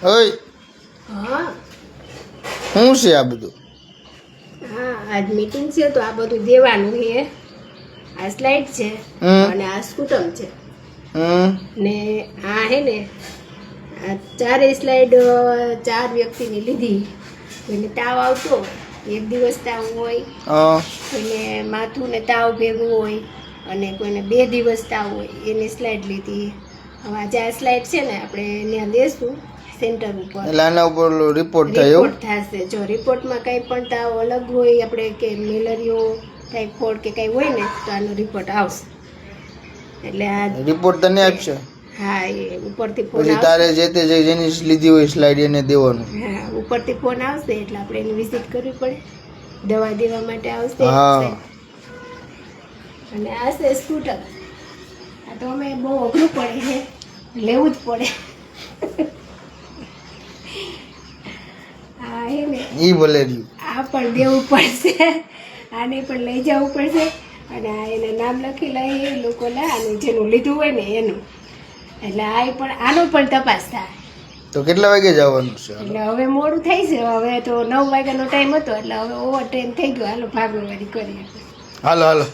ઓય હા શું છે આ બધું? હા આજ મીટિંગ છે તો આ બધું દેવાનું છે. આ સ્લાઇડ છે અને આ સ્કૂટર છે ને આ હે ને આ ચારે સ્લાઇડ 4 વ્યક્તિની લીધી. કોઈને તાવ આવતો, એક દિવસ તાવ હોય, કોઈને માથું ને તાવ ભેગું હોય અને કોઈને 2 દિવસ તાવ હોય એની સ્લાઇડ લીધી. હવે આજે આ સ્લાઇડ છે ને આપણે ત્યાં દેશું સેન્ટર ઉપર, એટલે આના ઉપર રિપોર્ટ થાય એવું? રિપોર્ટ થશે. જો રિપોર્ટમાં કંઈ પણ તાવ અલગ હોય, આપણે કે મેલેરિયો, ટાઇફોઇડ કે કંઈ હોય ને તો આનો રિપોર્ટ આવશે. એટલે આ રિપોર્ટ તને આપશે? હા, એ ઉપરથી ફોન પછી તારે જે તે જેની લીધી હોય સ્લાઇડ એને દેવાનું? હા, ઉપરથી ફોન આવશે એટલે આપણે એની વિઝિટ કરવી પડે, દવા દેવા માટે આવશે. હા. અને આ છે સ્કૂટર. આ તો અમે બહુ અઘરું પડે છે, લેવું જ પડે. આ હે ને ઈ ભલે રહ્યું. આ પણ દેવું પડશે, આને પણ લઈ જવું પડશે અને આ એને નામ લખી લઈએ લોકો અને જેનું લીધું હોય ને એનું. એટલે આ પણ આનો પણ તપાસ થાય. તો કેટલા વાગે જવાનું છે? એટલે હવે મોડું થઈ છે, હવે તો 9 વાગ્યાનો ટાઈમ હતો એટલે હવે ઓવર ટાઈમ થઈ ગયો. હાલો ભાગવાડી કરીએ. હાલો હાલો.